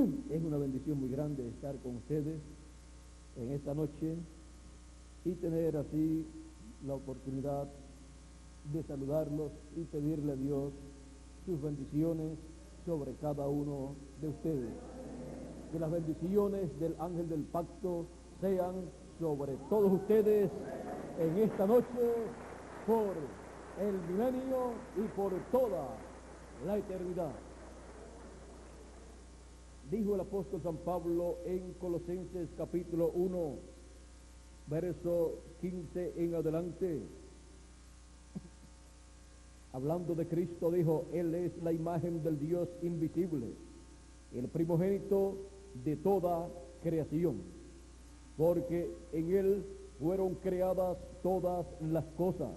Es una bendición muy grande estar con ustedes en esta noche y tener así la oportunidad de saludarlos y pedirle a Dios sus bendiciones sobre cada uno de ustedes. Que las bendiciones del ángel del pacto sean sobre todos ustedes en esta noche por el milenio y por toda la eternidad. Dijo el apóstol San Pablo en Colosenses capítulo 1, verso 15 en adelante, hablando de Cristo, dijo: Él es la imagen del Dios invisible, el primogénito de toda creación, porque en Él fueron creadas todas las cosas,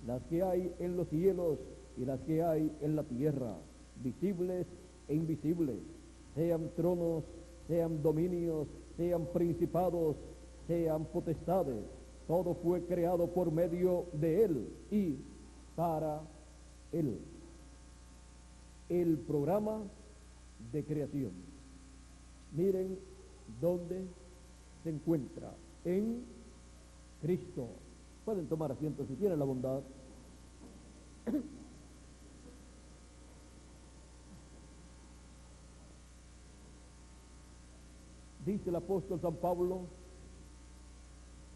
las que hay en los cielos y las que hay en la tierra, visibles e invisibles, sean tronos, sean dominios, sean principados, sean potestades. Todo fue creado por medio de Él y para Él. El programa de creación. Miren dónde se encuentra: en Cristo. Pueden tomar asiento si tienen la bondad. Dice el apóstol San Pablo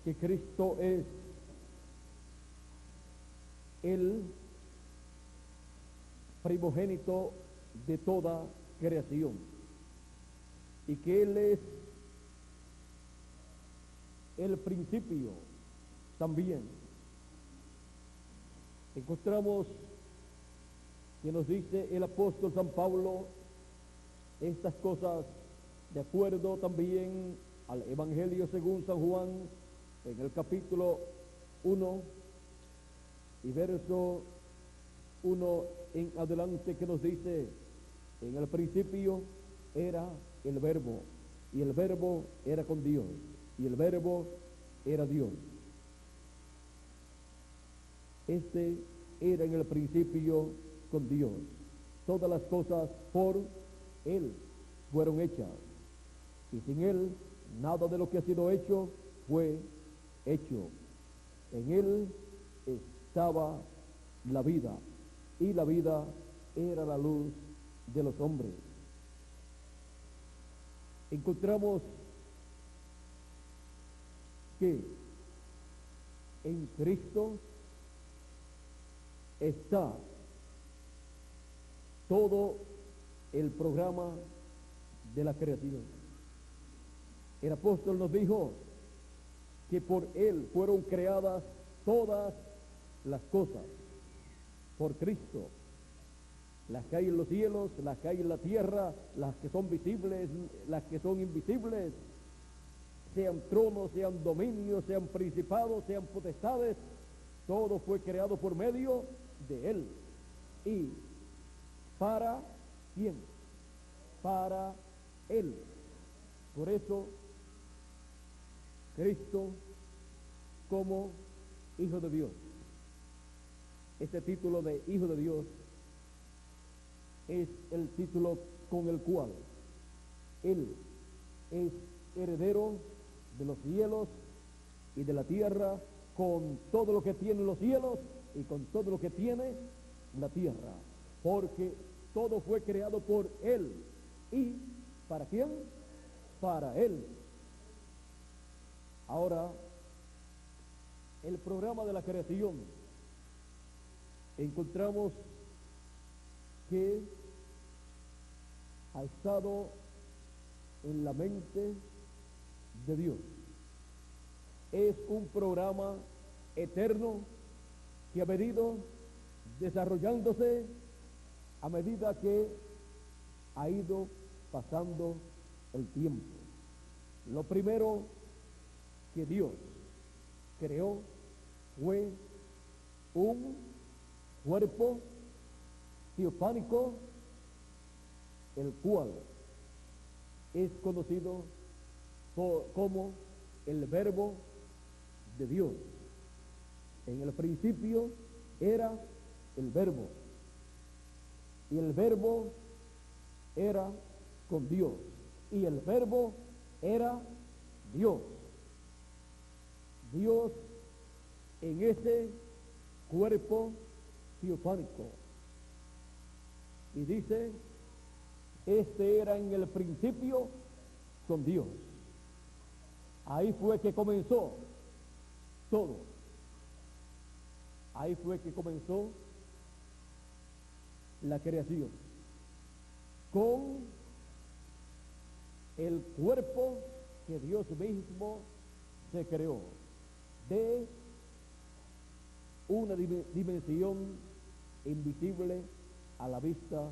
que Cristo es el primogénito de toda creación y que Él es el principio también. Encontramos que nos dice el apóstol San Pablo estas cosas de acuerdo también al Evangelio según San Juan, en el capítulo 1 y verso 1 en adelante, que nos dice: en el principio era el Verbo, y el Verbo era con Dios, y el Verbo era Dios. Este era en el principio con Dios. Todas las cosas por Él fueron hechas, y sin Él nada de lo que ha sido hecho fue hecho. En Él estaba la vida, y la vida era la luz de los hombres. Encontramos que en Cristo está todo el programa de la creación. El apóstol nos dijo que por Él fueron creadas todas las cosas, por Cristo, las que hay en los cielos, las que hay en la tierra, las que son visibles, las que son invisibles, sean tronos, sean dominios, sean principados, sean potestades. Todo fue creado por medio de Él. ¿Y para quién? Para Él. Por eso Cristo como Hijo de Dios. Este título de Hijo de Dios es el título con el cual Él es heredero de los cielos y de la tierra, con todo lo que tiene los cielos y con todo lo que tiene la tierra, porque todo fue creado por Él. ¿Y para quién? Para Él. Ahora, el programa de la creación, encontramos que ha estado en la mente de Dios. Es un programa eterno que ha venido desarrollándose a medida que ha ido pasando el tiempo. Lo primero que Dios creó fue un cuerpo teofánico, el cual es conocido como el Verbo de Dios. En el principio era el Verbo, y el Verbo era con Dios, y el verbo era Dios. Dios en ese cuerpo teofánico. Y dice, este era en el principio con Dios. Ahí fue que comenzó todo. Ahí fue que comenzó la creación, con el cuerpo que Dios mismo se creó, de una dimensión invisible a la vista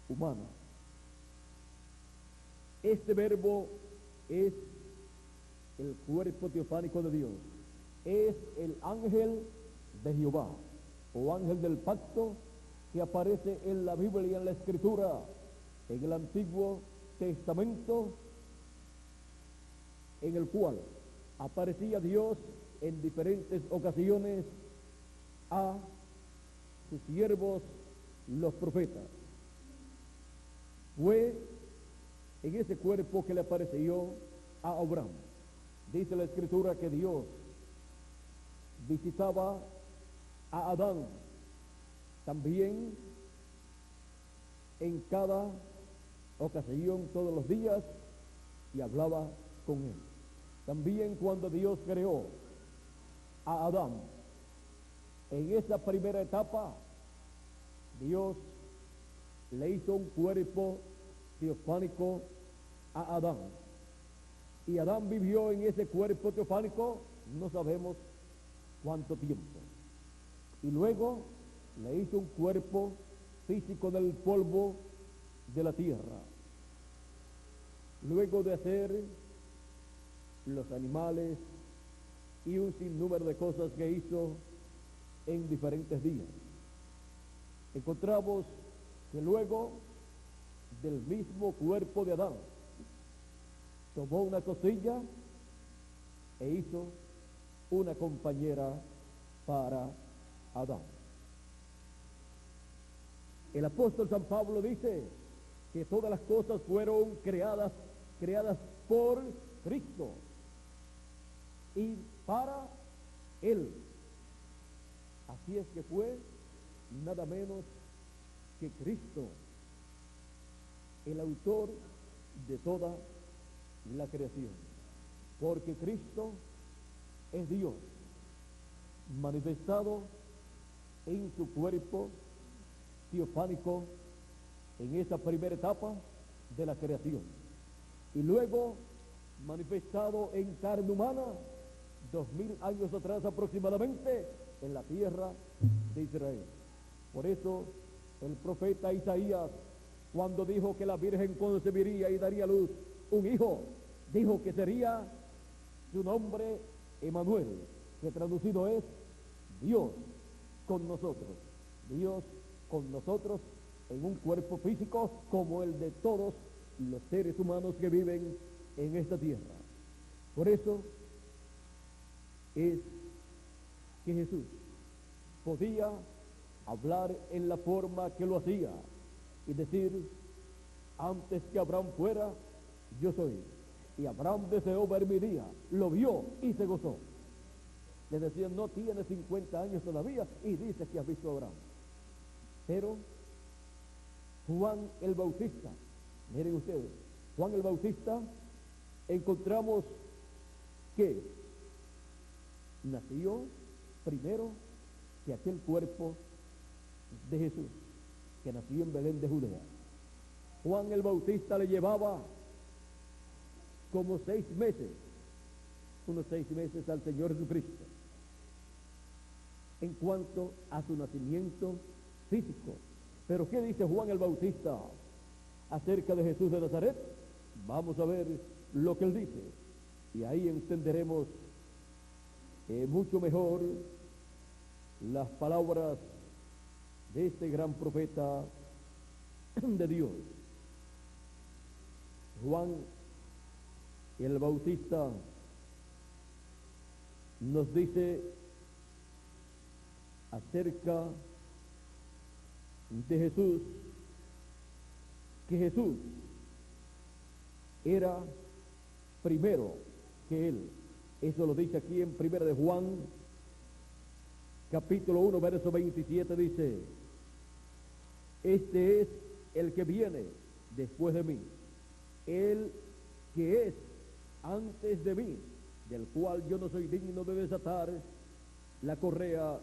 humana. Este verbo es el cuerpo teofánico de Dios, es el ángel de Jehová, o ángel del pacto, que aparece en la Biblia y en la Escritura, en el Antiguo Testamento, en el cual aparecía Dios en diferentes ocasiones a sus siervos, los profetas. Fue en ese cuerpo que le apareció a Abraham. Dice la Escritura que Dios visitaba a Adán también en cada ocasión, todos los días, y hablaba con él. También cuando Dios creó a Adán, en esa primera etapa, Dios le hizo un cuerpo teofánico a Adán. Y Adán vivió en ese cuerpo teofánico, no sabemos cuánto tiempo. Y luego le hizo un cuerpo físico del polvo de la tierra. Luego de hacer los animales y un sinnúmero de cosas que hizo en diferentes días, encontramos que luego del mismo cuerpo de Adán tomó una costilla e hizo una compañera para Adán. El apóstol San Pablo dice que todas las cosas fueron creadas por Cristo y para Él. Así es que fue nada menos que Cristo, el autor de toda la creación, porque Cristo es Dios manifestado en su cuerpo teofánico en esa primera etapa de la creación, y luego manifestado en carne humana 2000 años atrás aproximadamente en la tierra de Israel. Por eso el profeta Isaías, cuando dijo que la Virgen concebiría y daría a luz un hijo, dijo que sería su nombre Emanuel, que traducido es Dios con nosotros. Dios con nosotros en un cuerpo físico como el de todos los seres humanos que viven en esta tierra. Por eso es que Jesús podía hablar en la forma que lo hacía y decir: antes que Abraham fuera, yo soy. Y Abraham deseó ver mi día, lo vio y se gozó. Le decían: no tienes 50 años todavía y dices que has visto a Abraham. Pero Juan el Bautista, miren ustedes, Juan el Bautista, encontramos que nació primero que aquel cuerpo de Jesús, que nació en Belén de Judea. Juan el Bautista le llevaba como 6 meses, unos 6 meses al Señor Jesucristo, en cuanto a su nacimiento físico. Pero ¿qué dice Juan el Bautista acerca de Jesús de Nazaret? Vamos a ver lo que él dice, y ahí entenderemos mucho mejor las palabras de este gran profeta de Dios. Juan el Bautista nos dice acerca de Jesús, que Jesús era primero que él. Eso lo dice aquí en 1 de Juan, capítulo 1, verso 27, dice: este es el que viene después de mí, el que es antes de mí, del cual yo no soy digno de desatar la correa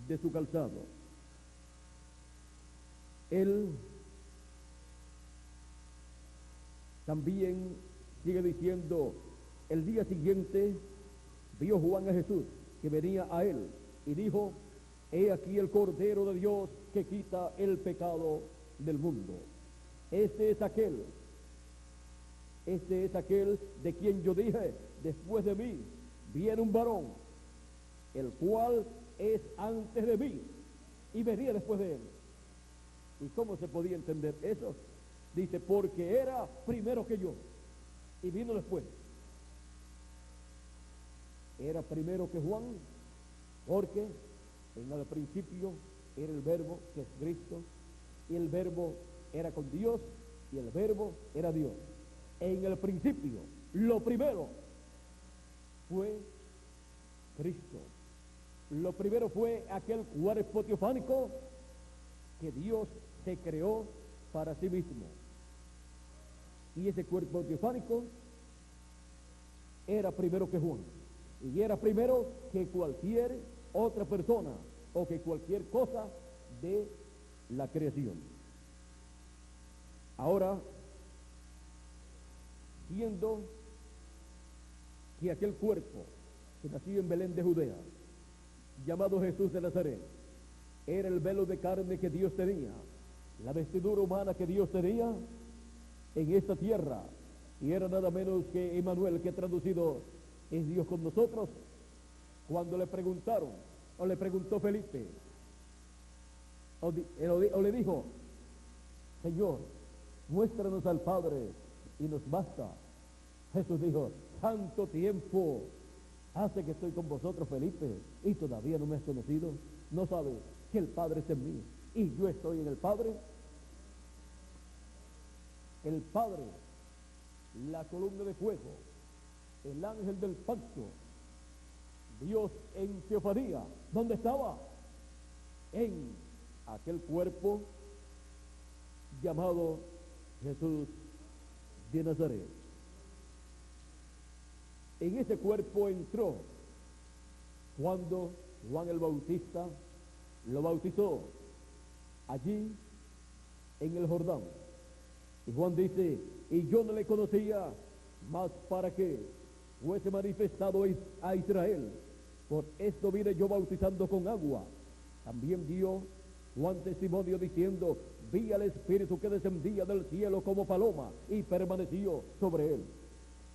de su calzado. Él también sigue diciendo: el día siguiente vio Juan a Jesús que venía a él y dijo: he aquí el Cordero de Dios que quita el pecado del mundo. Este es aquel de quien yo dije: después de mí viene un varón, el cual es antes de mí y venía después de él. ¿Y cómo se podía entender eso? Dice: porque era primero que yo y vino después. Era primero que Juan, porque en el principio era el Verbo, que es Cristo, y el Verbo era con Dios, y el Verbo era Dios. En el principio, lo primero fue Cristo. Lo primero fue aquel cuerpo teofánico que Dios se creó para sí mismo. Y ese cuerpo teofánico era primero que Juan. Y era primero que cualquier otra persona o que cualquier cosa de la creación. Ahora, siendo que aquel cuerpo que nació en Belén de Judea, llamado Jesús de Nazaret, era el velo de carne que Dios tenía, la vestidura humana que Dios tenía en esta tierra, y era nada menos que Emmanuel, que traducido es Dios con nosotros. Cuando le preguntaron, o le preguntó Felipe, o le dijo: Señor, muéstranos al Padre y nos basta. Jesús dijo: tanto tiempo hace que estoy con vosotros, Felipe, y todavía no me has conocido. ¿No sabes que el Padre está en mí y yo estoy en el Padre? El Padre, la columna de fuego, el ángel del pacto, Dios en teofanía. ¿Dónde estaba? En aquel cuerpo llamado Jesús de Nazaret. En ese cuerpo entró cuando Juan el Bautista lo bautizó allí en el Jordán. Y Juan dice: y yo no le conocía, mas para que fuese manifestado a Israel, por esto vine yo bautizando con agua. También dio Juan testimonio diciendo: vi al Espíritu que descendía del cielo como paloma y permaneció sobre él.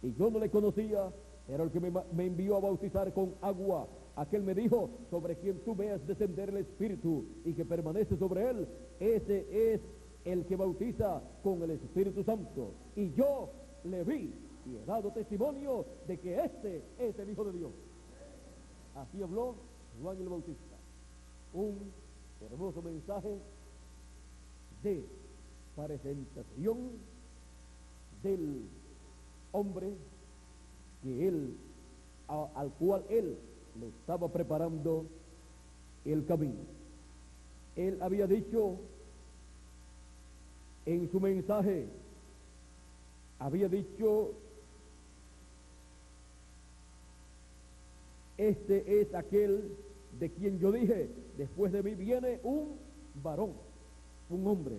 Y yo no le conocía, pero el que me envió a bautizar con agua, aquel me dijo: sobre quien tú veas descender el Espíritu y que permanece sobre él, ese es el que bautiza con el Espíritu Santo. Y yo le vi y he dado testimonio de que este es el Hijo de Dios. Así habló Juan el Bautista. Un hermoso mensaje de presentación del hombre que él, al cual él le estaba preparando el camino. Él había dicho en su mensaje, había dicho: este es aquel de quien yo dije: después de mí viene un varón, un hombre,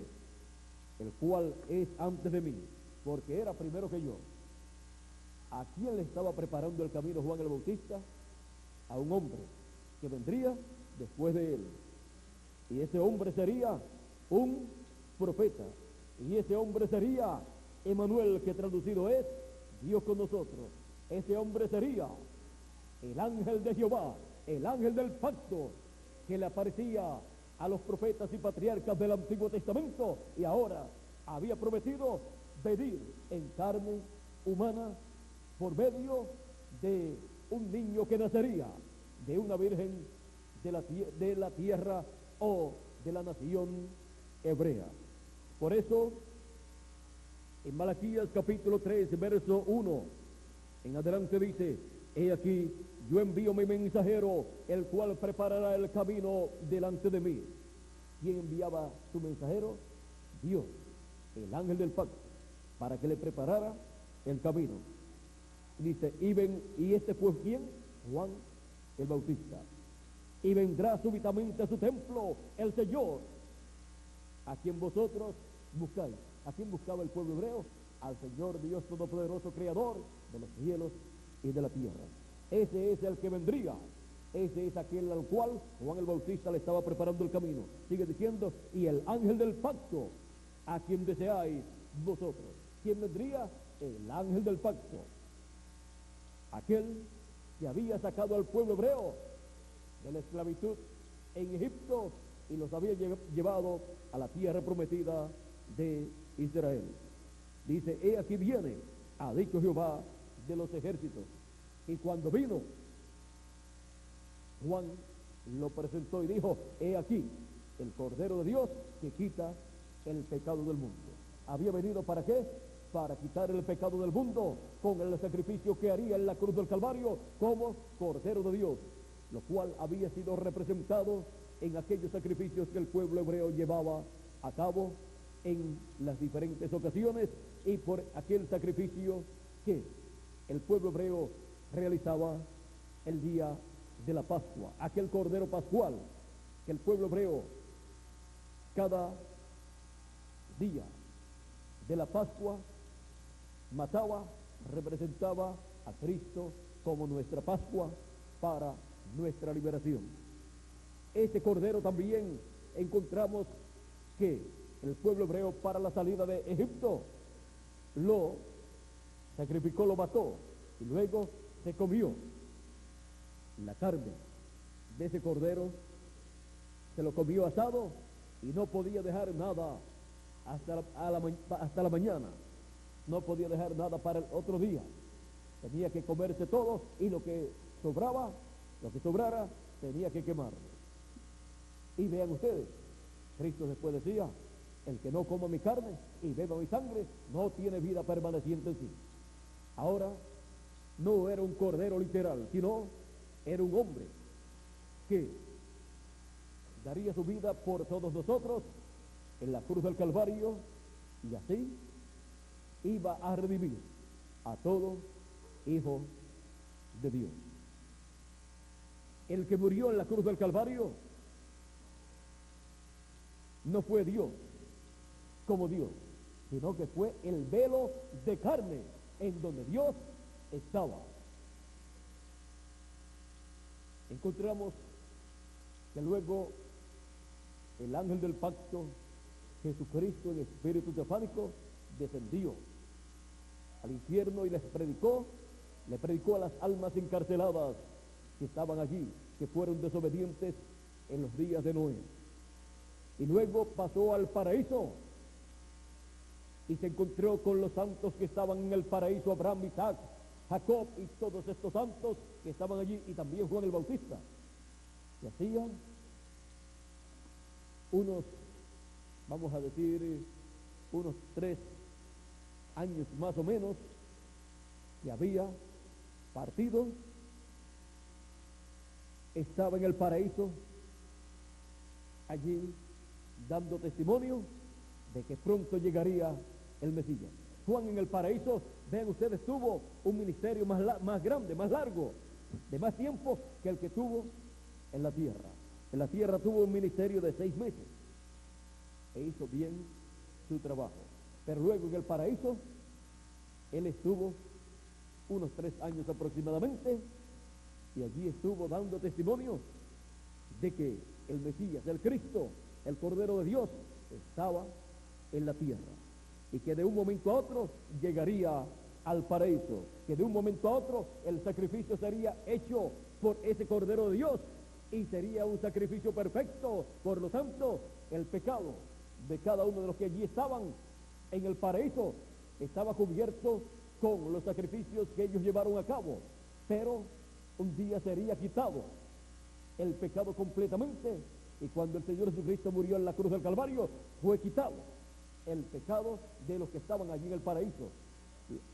el cual es antes de mí, porque era primero que yo. ¿A quién le estaba preparando el camino Juan el Bautista? A un hombre que vendría después de él. Y ese hombre sería un profeta. Y ese hombre sería Emmanuel, que traducido es Dios con nosotros. Ese hombre sería el ángel de Jehová, el ángel del pacto, que le aparecía a los profetas y patriarcas del Antiguo Testamento, y ahora había prometido venir en carne humana por medio de un niño que nacería de una virgen de la tierra o de la nación hebrea. Por eso En Malaquías capítulo 3, verso 1, en adelante dice: he aquí, yo envío mi mensajero, el cual preparará el camino delante de mí. ¿Quién enviaba su mensajero? Dios, el ángel del pacto, para que le preparara el camino. Dice, y este fue ¿quién? Juan el Bautista. Y vendrá súbitamente a su templo el Señor, a quien vosotros buscáis. ¿A quién buscaba el pueblo hebreo? Al Señor Dios Todopoderoso, Creador de los cielos y de la tierra. Ese es el que vendría. Ese es aquel al cual Juan el Bautista le estaba preparando el camino. Sigue diciendo, y el ángel del pacto, a quien deseáis vosotros. ¿Quién vendría? El ángel del pacto. Aquel que había sacado al pueblo hebreo de la esclavitud en Egipto y los había llevado a la tierra prometida de Israel. Dice, he aquí viene, ha dicho Jehová de los ejércitos. Y cuando vino, Juan lo presentó y dijo, he aquí el Cordero de Dios que quita el pecado del mundo. ¿Había venido para qué? Para quitar el pecado del mundo con el sacrificio que haría en la cruz del Calvario como Cordero de Dios, lo cual había sido representado en aquellos sacrificios que el pueblo hebreo llevaba a cabo en las diferentes ocasiones, y por aquel sacrificio que el pueblo hebreo realizaba el día de la Pascua, aquel Cordero Pascual que el pueblo hebreo cada día de la Pascua mataba, representaba a Cristo como nuestra Pascua para nuestra liberación. Este Cordero también encontramos que el pueblo hebreo para la salida de Egipto lo sacrificó, lo mató y luego se comió la carne de ese cordero, se lo comió asado y no podía dejar nada hasta la mañana, no podía dejar nada para el otro día, tenía que comerse todo, y lo que sobrara tenía que quemarlo. Y vean ustedes, Cristo después decía, el que no coma mi carne y beba mi sangre no tiene vida permaneciente en sí. Ahora no era un cordero literal, sino era un hombre que daría su vida por todos nosotros en la cruz del Calvario, y así iba a redimir a todo hijo de Dios. El que murió en la cruz del Calvario no fue Dios como Dios, sino que fue el velo de carne en donde Dios estaba. Encontramos que luego el ángel del pacto, Jesucristo en espíritu teofánico, descendió al infierno y le predicó a las almas encarceladas que estaban allí, que fueron desobedientes en los días de Noé. Y luego pasó al paraíso y se encontró con los santos que estaban en el paraíso, Abraham, Isaac, Jacob y todos estos santos que estaban allí, y también Juan el Bautista, que hacían unos 3 años más o menos que había partido, estaba en el paraíso allí dando testimonio de que pronto llegaría el Mesías. Juan en el paraíso, vean ustedes, tuvo un ministerio más grande, más largo, de más tiempo que el que tuvo en la tierra. En la tierra tuvo un ministerio de 6 meses e hizo bien su trabajo. Pero luego en el paraíso él estuvo unos 3 años aproximadamente, y allí estuvo dando testimonio de que el Mesías, el Cristo, el Cordero de Dios, estaba en la tierra, y que de un momento a otro llegaría al paraíso, que de un momento a otro el sacrificio sería hecho por ese Cordero de Dios, y sería un sacrificio perfecto. Por lo tanto, el pecado de cada uno de los que allí estaban en el paraíso estaba cubierto con los sacrificios que ellos llevaron a cabo, pero un día sería quitado el pecado completamente, y cuando el Señor Jesucristo murió en la cruz del Calvario, fue quitado el pecado de los que estaban allí en el paraíso,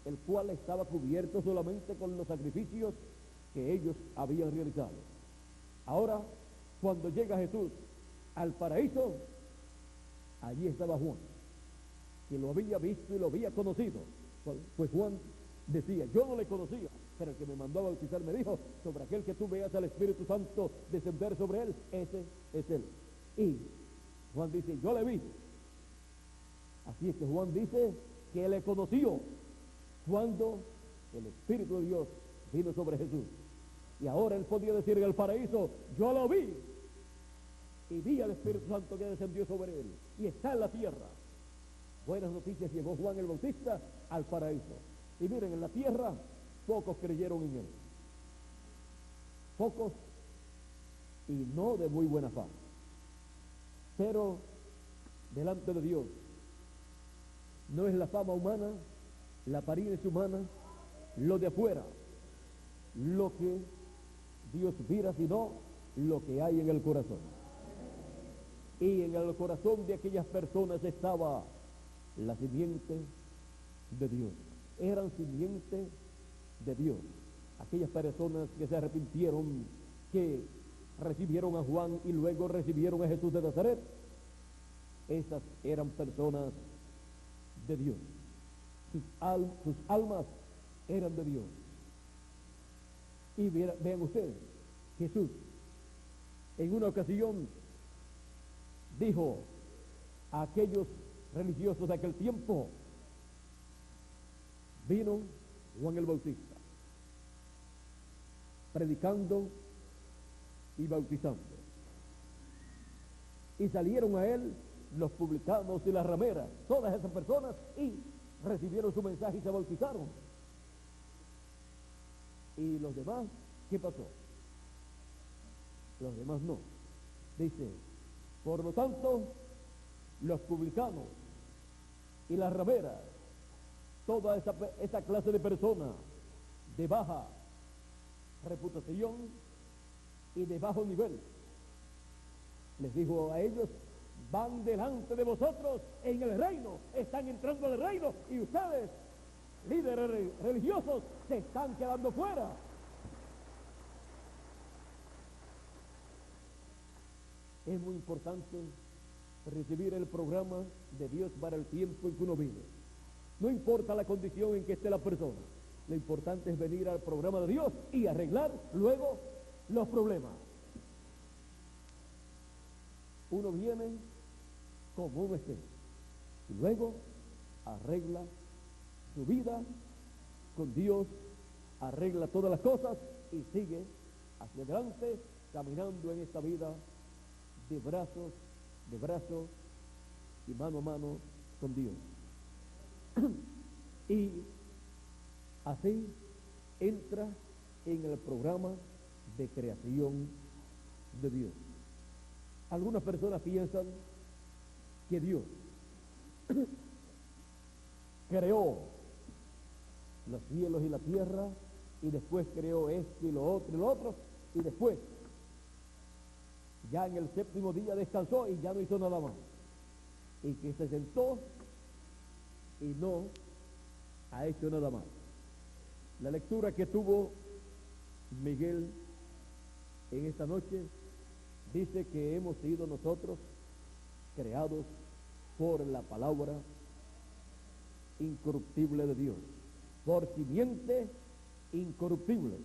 el cual estaba cubierto solamente con los sacrificios que ellos habían realizado. Ahora, cuando llega Jesús al paraíso, allí estaba Juan, que lo había visto y lo había conocido. Pues Juan decía, yo no le conocía, pero el que me mandó a bautizar me dijo, sobre aquel que tú veas al Espíritu Santo descender sobre él, ese es él. Y Juan dice, yo le vi. Así es que Juan dice que le conoció cuando el Espíritu de Dios vino sobre Jesús. Y ahora él podía decir en el paraíso, yo lo vi. Y vi al Espíritu Santo que descendió sobre él. Y está en la tierra. Buenas noticias llevó Juan el Bautista al paraíso. Y miren, en la tierra pocos creyeron en él. Pocos y no de muy buena fama. Pero delante de Dios no es la fama humana, la apariencia humana, lo de afuera, lo que Dios mira, sino lo que hay en el corazón. Y en el corazón de aquellas personas estaba la simiente de Dios. Eran simiente de Dios. Aquellas personas que se arrepintieron, que recibieron a Juan y luego recibieron a Jesús de Nazaret, esas eran personas de Dios. Sus almas eran de Dios. Y vean ustedes, Jesús en una ocasión dijo a aquellos religiosos de aquel tiempo, vino Juan el Bautista, predicando y bautizando. Y salieron a él los publicanos y las rameras, todas esas personas, y recibieron su mensaje y se bautizaron. ¿Y los demás qué pasó? Los demás no. Dice, por lo tanto, los publicanos y las rameras, toda esa clase de personas de baja reputación y de bajo nivel, les dijo a ellos, van delante de vosotros en el reino, están entrando al reino, y ustedes, líderes religiosos, se están quedando fuera. Es muy importante recibir el programa de Dios para el tiempo en que uno vive. No importa la condición en que esté la persona, lo importante es venir al programa de Dios y arreglar luego los problemas. Uno viene como uno esté y luego arregla su vida con Dios, arregla todas las cosas y sigue hacia adelante caminando en esta vida de brazo y mano a mano con Dios. Y así entra en el programa de creación de Dios. Algunas personas piensan que Dios creó los cielos y la tierra y después creó esto y lo otro y después ya en el séptimo día descansó y ya no hizo nada más, y que se sentó y no ha hecho nada más. La lectura que tuvo Miguel en esta noche dice que hemos sido nosotros creados por la palabra incorruptible de Dios, por simiente incorruptible.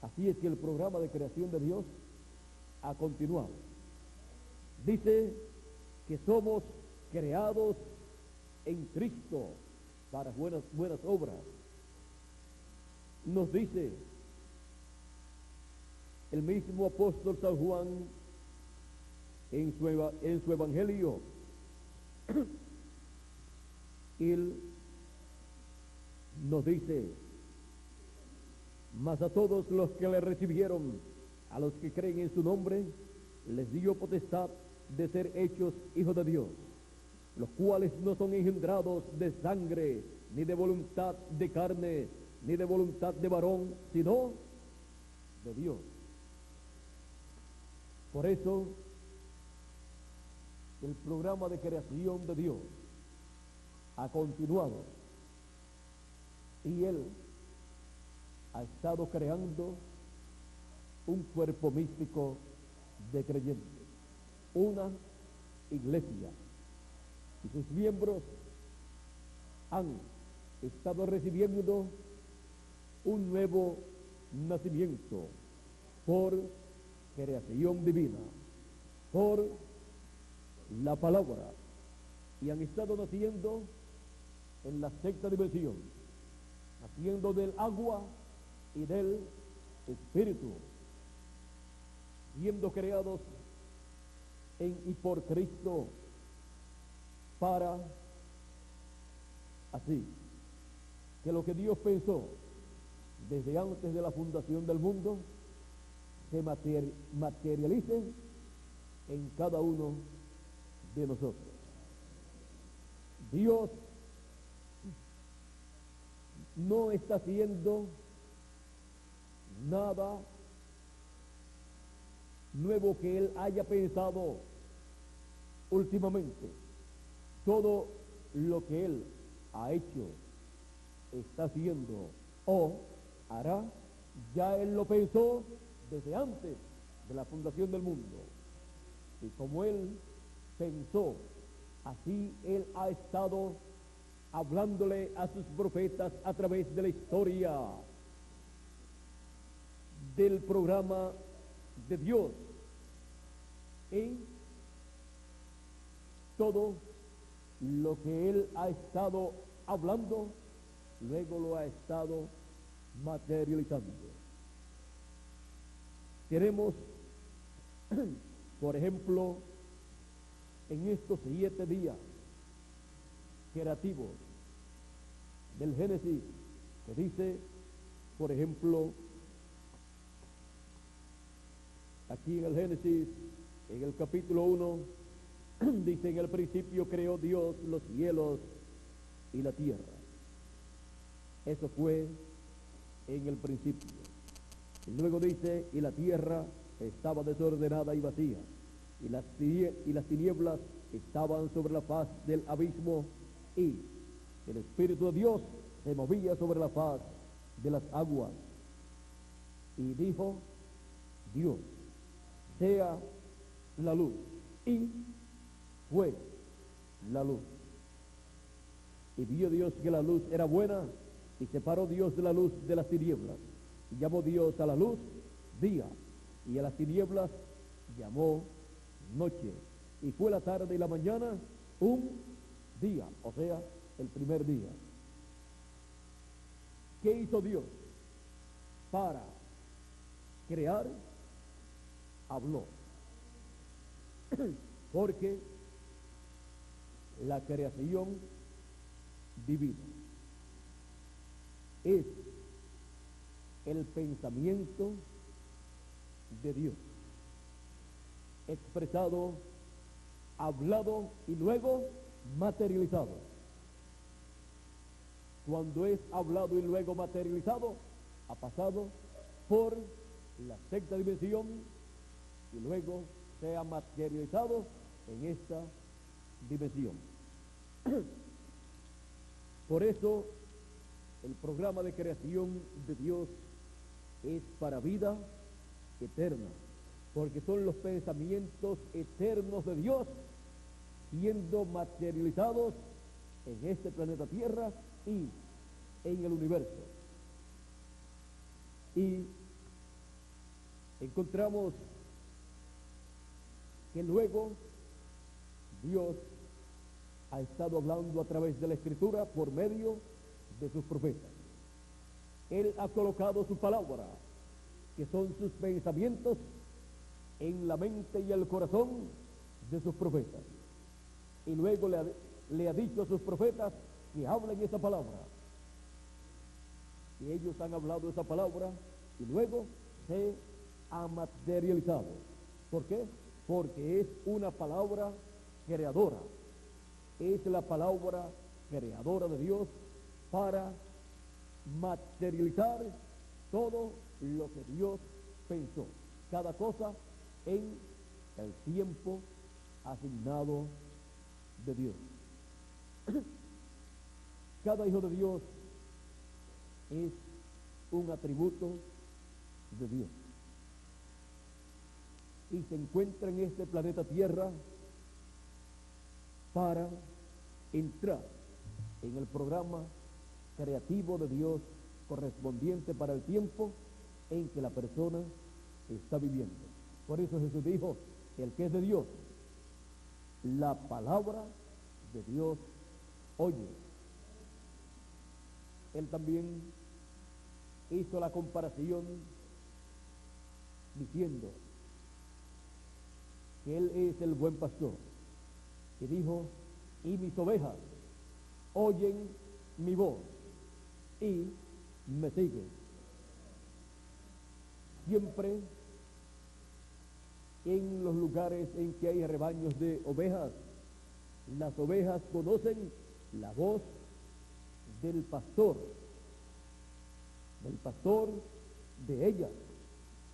Así es que el programa de creación de Dios ha continuado. Dice que somos creados en Cristo para buenas obras. Nos dice el mismo apóstol San Juan en su evangelio. Él nos dice, mas a todos los que le recibieron, a los que creen en su nombre, les dio potestad de ser hechos hijos de Dios, los cuales no son engendrados de sangre, ni de voluntad de carne, ni de voluntad de varón, sino de Dios. Por eso, el programa de creación de Dios ha continuado y Él ha estado creando un cuerpo místico de creyentes, una iglesia, y sus miembros han estado recibiendo un nuevo nacimiento por creación divina, por la palabra, y han estado naciendo en la sexta dimensión, naciendo del agua y del espíritu, siendo creados en y por Cristo, para así que lo que Dios pensó desde antes de la fundación del mundo se materialice en cada uno de nosotros. Dios no está haciendo nada nuevo que Él haya pensado últimamente. Todo lo que Él ha hecho, está haciendo o hará, ya Él lo pensó desde antes de la fundación del mundo. Y como Él pensó, así Él ha estado hablándole a sus profetas a través de la historia del programa de Dios. Y todo lo que Él ha estado hablando, luego lo ha estado materializando. Tenemos, por ejemplo, en estos 7 días creativos del Génesis, que dice, por ejemplo, aquí en el Génesis, en el capítulo 1, dice: en el principio creó Dios los cielos y la tierra. Eso fue en el principio. Y luego dice: y la tierra estaba desordenada y vacía, y las tinieblas estaban sobre la faz del abismo, y el Espíritu de Dios se movía sobre la faz de las aguas. Y dijo Dios: sea la luz. Y fue la luz. Y vio Dios que la luz era buena, y separó Dios de la luz de las tinieblas. Y llamó Dios a la luz día, y a las tinieblas llamó noche. Y fue la tarde y la mañana un día, o sea, el primer día. ¿Qué hizo Dios para crear? Habló. Porque la creación divina es el pensamiento de Dios, expresado, hablado y luego materializado. Cuando es hablado y luego materializado, ha pasado por la sexta dimensión y luego se ha materializado en esta dimensión. Por eso el programa de creación de Dios es para vida eterna, porque son los pensamientos eternos de Dios siendo materializados en este planeta Tierra y en el universo. Y encontramos que luego Dios ha estado hablando a través de la Escritura por medio de sus profetas. Él ha colocado su palabra, que son sus pensamientos, en la mente y el corazón de sus profetas. Y luego le ha dicho a sus profetas que hablen esa palabra. Y ellos han hablado esa palabra y luego se ha materializado. ¿Por qué? Porque es una palabra creadora. Es la palabra creadora de Dios para materializar todo lo que Dios pensó. Cada cosa en el tiempo asignado de Dios. Cada hijo de Dios es un atributo de Dios y se encuentra en este planeta Tierra para entrar en el programa creativo de Dios correspondiente para el tiempo en que la persona está viviendo. Por eso Jesús dijo, el que es de Dios, la palabra de Dios oye. Él también hizo la comparación diciendo que Él es el buen pastor, y dijo, y mis ovejas oyen mi voz y me siguen. Siempre en los lugares en que hay rebaños de ovejas, las ovejas conocen la voz del pastor de ellas.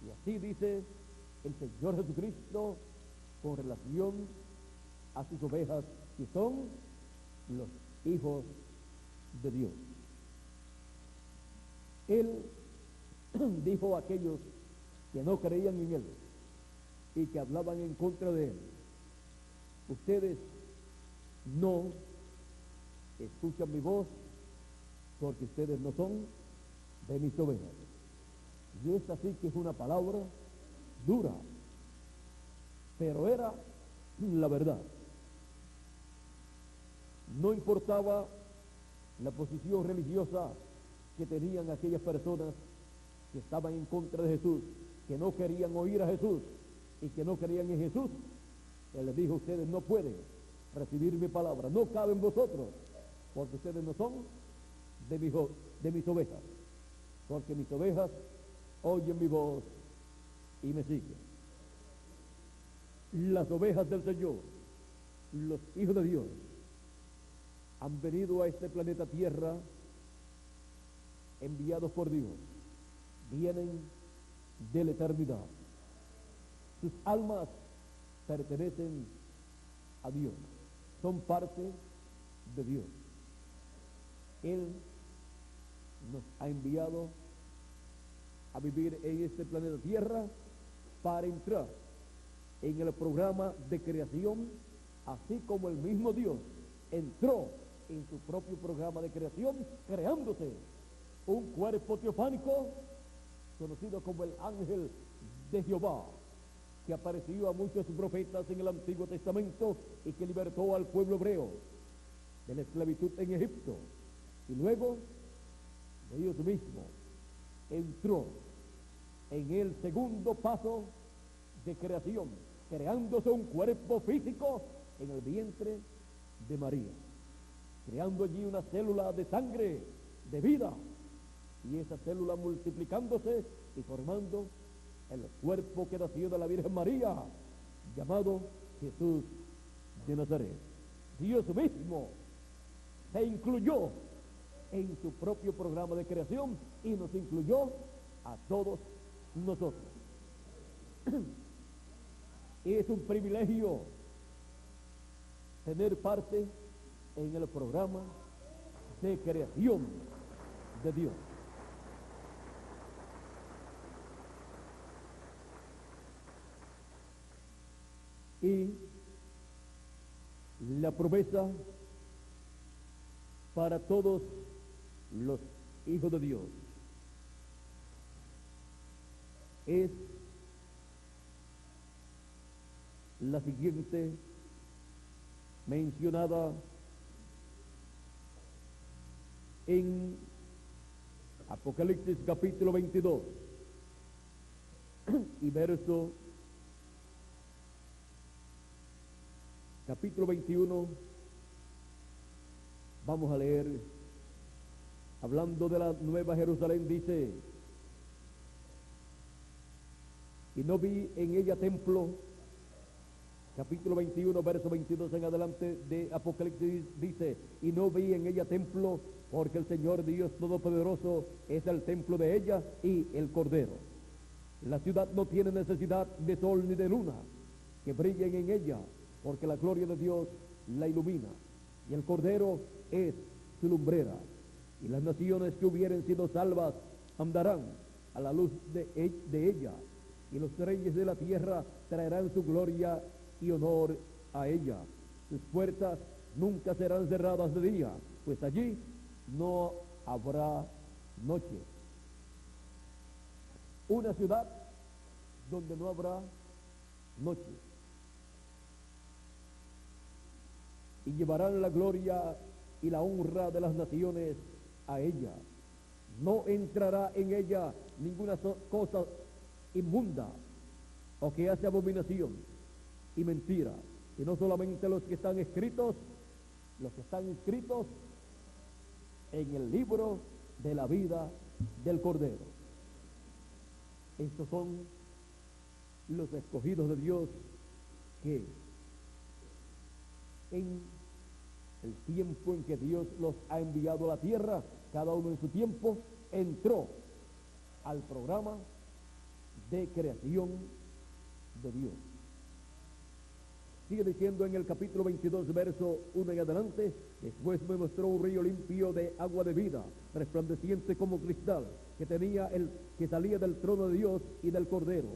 Y así dice el Señor Jesucristo con relación a sus ovejas, que son los hijos de Dios. Él dijo a aquellos que no creían en Él y que hablaban en contra de Él, ustedes no escuchan mi voz porque ustedes no son de mis ovejas. Y esta sí que es una palabra dura, pero era la verdad. No importaba la posición religiosa que tenían aquellas personas que estaban en contra de Jesús, que no querían oír a Jesús y que no creían en Jesús. Él les dijo, ustedes no pueden recibir mi palabra, no caben vosotros, porque ustedes no son de mis ovejas, porque mis ovejas oyen mi voz y me siguen. Las ovejas del Señor, los hijos de Dios, han venido a este planeta Tierra enviados por Dios, vienen de la eternidad. Sus almas pertenecen a Dios, son parte de Dios. Él nos ha enviado a vivir en este planeta Tierra para entrar en el programa de creación, así como el mismo Dios entró en su propio programa de creación, creándose un cuerpo teofánico conocido como el ángel de Jehová, que apareció a muchos profetas en el Antiguo Testamento y que libertó al pueblo hebreo de la esclavitud en Egipto. Y luego Dios mismo entró en el segundo paso de creación, creándose un cuerpo físico en el vientre de María, creando allí una célula de sangre, de vida, y esa célula multiplicándose y formando el cuerpo que nació de la Virgen María, llamado Jesús de Nazaret. Dios mismo se incluyó en su propio programa de creación y nos incluyó a todos nosotros. Es un privilegio tener parte en el programa de creación de Dios. Y la promesa para todos los hijos de Dios es la siguiente, mencionada en Apocalipsis capítulo 22 y verso capítulo 21. Vamos a leer, hablando de la Nueva Jerusalén, dice, y no vi en ella templo. Capítulo 21, verso 22 en adelante de Apocalipsis dice, y no vi en ella templo, porque el Señor Dios Todopoderoso es el templo de ella y el Cordero. La ciudad no tiene necesidad de sol ni de luna, que brillen en ella, porque la gloria de Dios la ilumina, y el Cordero es su lumbrera, y las naciones que hubieren sido salvas andarán a la luz de ella, y los reyes de la tierra traerán su gloria y honor a ella. Sus puertas nunca serán cerradas de día, pues allí no habrá noche. Una ciudad donde no habrá noche. Y llevarán la gloria y la honra de las naciones a ella. No entrará en ella ninguna cosa inmunda o que hace abominación y mentira, sino solamente los que están escritos en el libro de la vida del Cordero. Estos son los escogidos de Dios que en el tiempo en que Dios los ha enviado a la tierra, cada uno en su tiempo, entró al programa de creación de Dios. Sigue diciendo en el capítulo 22, verso 1 en adelante: después me mostró un río limpio de agua de vida, resplandeciente como cristal, que salía del trono de Dios y del Cordero.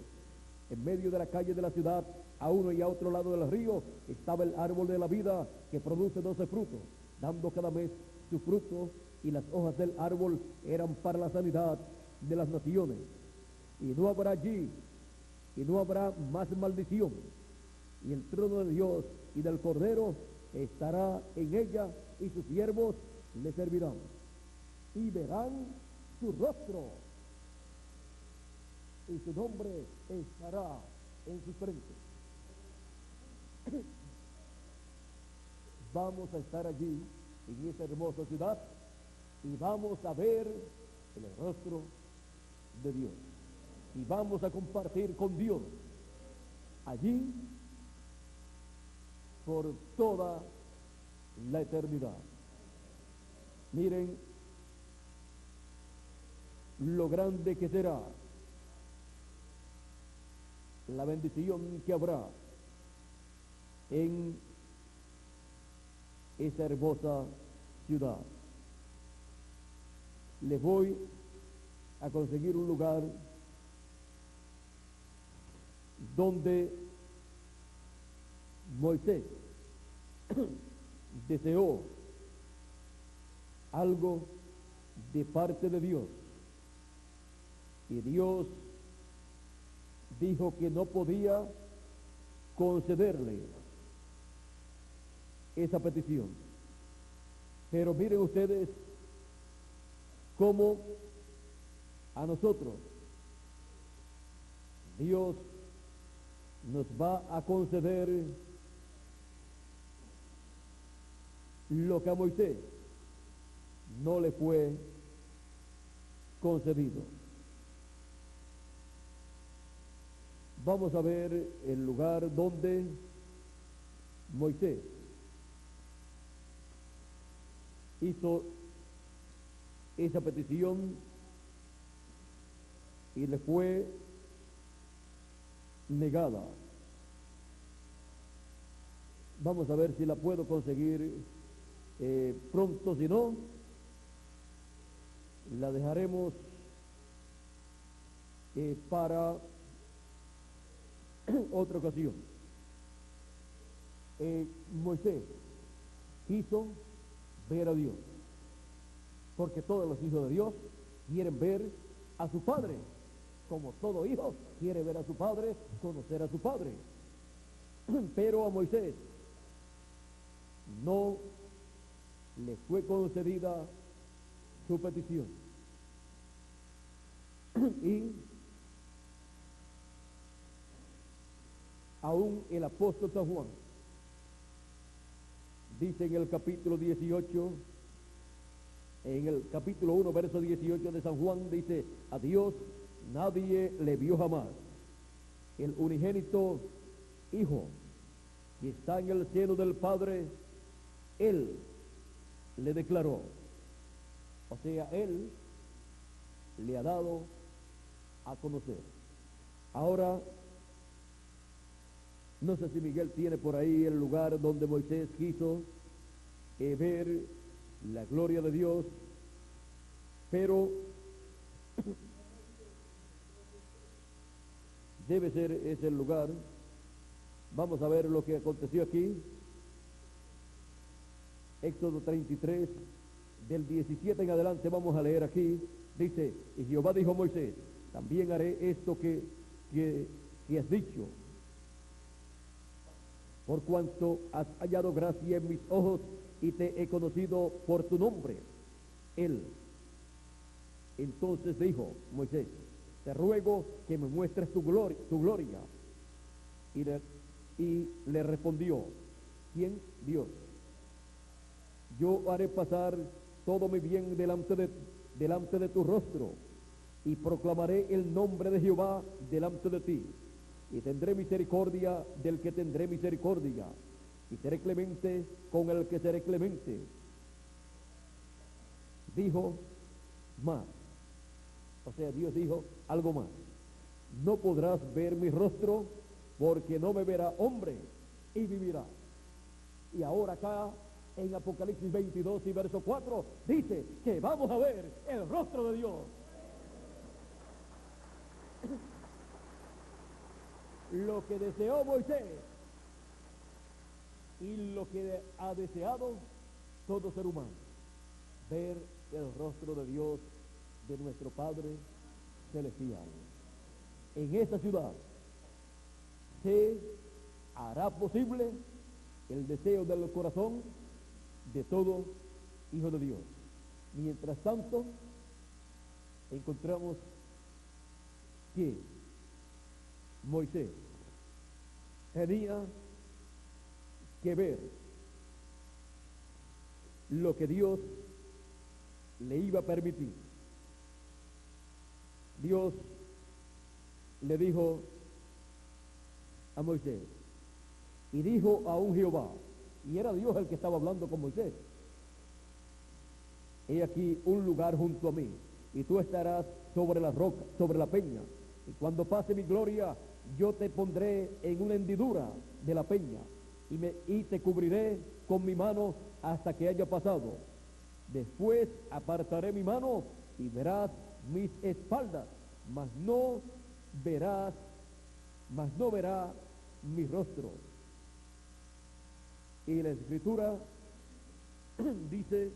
En medio de la calle de la ciudad, a uno y a otro lado del río, estaba el árbol de la vida, que produce 12 frutos, dando cada mes su fruto, y las hojas del árbol eran para la sanidad de las naciones. Y no habrá allí, y no habrá más maldición, y el trono de Dios y del Cordero estará en ella, y sus siervos le servirán, y verán su rostro, y su nombre estará en su frente. Vamos a estar allí, en esa hermosa ciudad, y vamos a ver el rostro de Dios, y vamos a compartir con Dios allí por toda la eternidad. Miren lo grande que será la bendición que habrá en esa hermosa ciudad. Les voy a conseguir un lugar donde Moisés deseó algo de parte de Dios, y Dios dijo que no podía concederle esa petición. Pero miren ustedes cómo a nosotros Dios nos va a conceder lo que a Moisés no le fue concedido. Vamos a ver el lugar donde Moisés hizo esa petición y le fue negada. Vamos a ver si la puedo conseguir pronto. Si no, la dejaremos para otra ocasión. Moisés quiso ver a Dios, porque todos los hijos de Dios quieren ver a su padre, como todo hijo quiere ver a su padre, conocer a su padre. Pero a Moisés no le fue concedida su petición. Y aún el apóstol San Juan dice en el capítulo 18, en el capítulo 1, verso 18 de San Juan, dice: a Dios nadie le vio jamás. El unigénito Hijo que está en el seno del Padre, Él le declaró. O sea, Él le ha dado a conocer. Ahora, no sé si Miguel tiene por ahí el lugar donde Moisés quiso ver la gloria de Dios, pero debe ser ese el lugar. Vamos a ver lo que aconteció aquí. Éxodo 33, del 17 en adelante, vamos a leer aquí. Dice, y Jehová dijo a Moisés, también haré esto que has dicho, por cuanto has hallado gracia en mis ojos y te he conocido por tu nombre. Él entonces dijo, Moisés, te ruego que me muestres tu gloria. Y le respondió, ¿quién? Dios. Yo haré pasar todo mi bien delante de tu rostro, y proclamaré el nombre de Jehová delante de ti, y tendré misericordia del que tendré misericordia, y seré clemente con el que seré clemente. Dijo más, o sea, Dios dijo algo más, no podrás ver mi rostro, porque no me verá hombre y vivirá. Y ahora acá en Apocalipsis 22 y verso 4 dice que vamos a ver el rostro de Dios. Lo que deseó Moisés y lo que ha deseado todo ser humano, ver el rostro de Dios, de nuestro Padre Celestial. En esta ciudad se hará posible el deseo del corazón de todo hijo de Dios. Mientras tanto, encontramos que Moisés tenía que ver lo que Dios le iba a permitir. Dios le dijo a Moisés, y dijo a un Jehová, y era Dios el que estaba hablando con Moisés, he aquí un lugar junto a mí, y tú estarás sobre la roca, sobre la peña, y cuando pase mi gloria, yo te pondré en una hendidura de la peña, y te cubriré con mi mano hasta que haya pasado. Después apartaré mi mano y verás mis espaldas, mas no verá mi rostro. Y la Escritura dice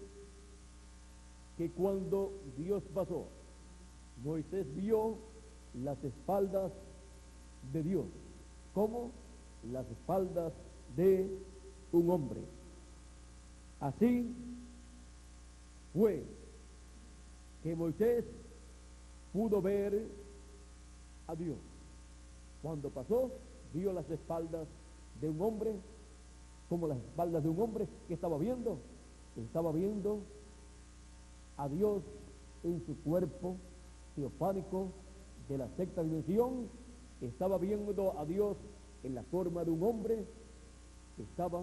que cuando Dios pasó, Moisés vio las espaldas de Dios, como las espaldas de un hombre. Así fue que Moisés pudo ver a Dios. Cuando pasó, vio las espaldas de un hombre, como las espaldas de un hombre que estaba viendo a Dios en su cuerpo teofánico de la sexta dimensión, estaba viendo a Dios en la forma de un hombre, estaba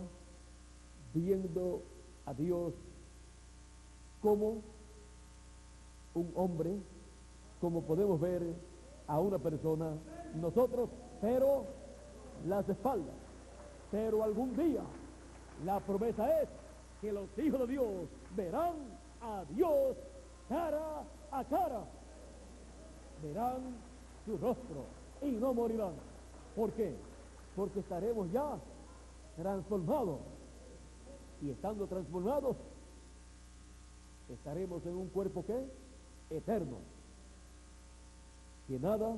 viendo a Dios como un hombre, como podemos ver a una persona nosotros, pero las espaldas. Pero algún día la promesa es que los hijos de Dios verán a Dios cara a cara, verán su rostro y no morirán. ¿Por qué? Porque estaremos ya transformados, y estando transformados estaremos en un cuerpo que eterno, que nada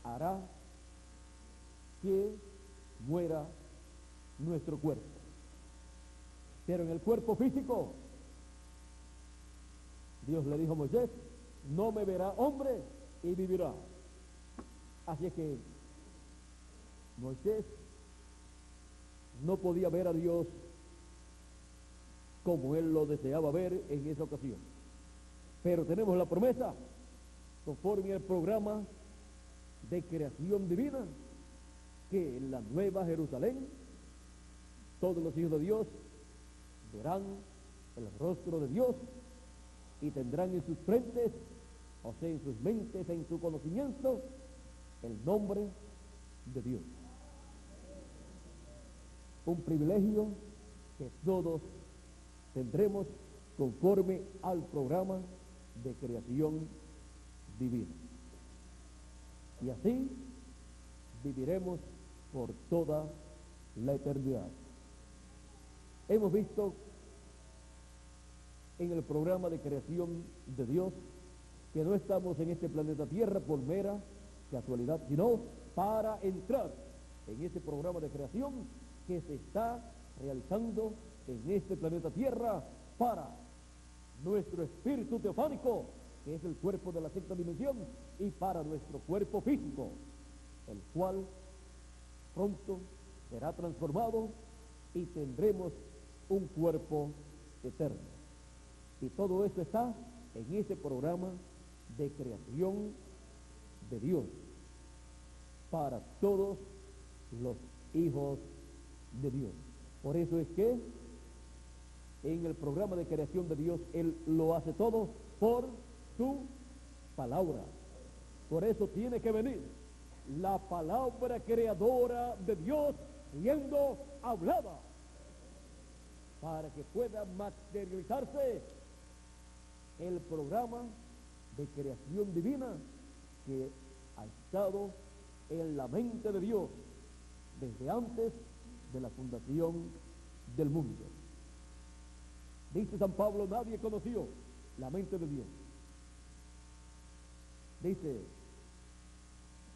hará que muera nuestro cuerpo. Pero en el cuerpo físico, Dios le dijo a Moisés, no me verá hombre y vivirá. Así es que Moisés no podía ver a Dios como él lo deseaba ver en esa ocasión. Pero tenemos la promesa, conforme al programa de creación divina, que en la nueva Jerusalén todos los hijos de Dios verán el rostro de Dios y tendrán en sus frentes, o sea, en sus mentes, en su conocimiento, el nombre de Dios. Un privilegio que todos tendremos conforme al programa de creación divina. Y así viviremos por toda la eternidad. Hemos visto en el programa de creación de Dios que no estamos en este planeta Tierra por mera casualidad, sino para entrar en ese programa de creación que se está realizando en este planeta Tierra para nuestro espíritu teofánico, que es el cuerpo de la sexta dimensión, y para nuestro cuerpo físico, el cual pronto será transformado y tendremos un cuerpo eterno. Y todo esto está en ese programa de creación de Dios para todos los hijos de Dios. Por eso es que en el programa de creación de Dios Él lo hace todo por su palabra. Por eso tiene que venir la palabra creadora de Dios siendo hablada para que pueda materializarse el programa de creación divina que ha estado en la mente de Dios desde antes de la fundación del mundo. Dice San Pablo, nadie conoció la mente de Dios. Dice,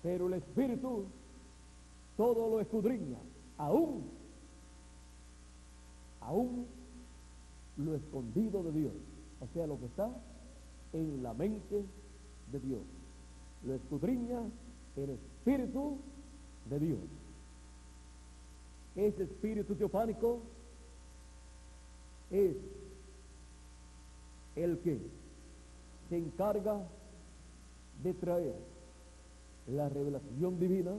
pero el Espíritu todo lo escudriña, aún lo escondido de Dios, o sea, lo que está en la mente de Dios. Lo escudriña el Espíritu de Dios. Ese espíritu teofánico es el que se encarga de traer la revelación divina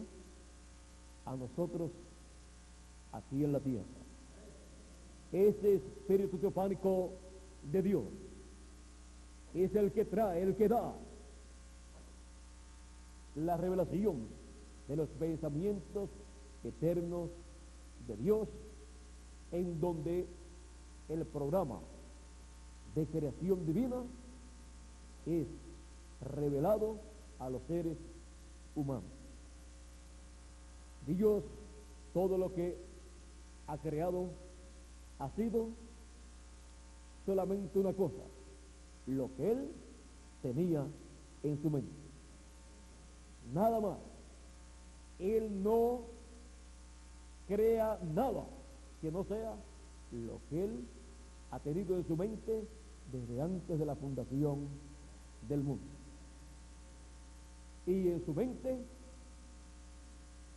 a nosotros aquí en la tierra. Ese espíritu teofánico de Dios es el que trae, el que da la revelación de los pensamientos eternos de Dios, en donde el programa de creación divina es revelado a los seres humanos. Dios, todo lo que ha creado ha sido solamente una cosa, lo que Él tenía en su mente. Nada más. Él no crea nada que no sea lo que Él ha tenido en su mente desde antes de la fundación del mundo. Y en su mente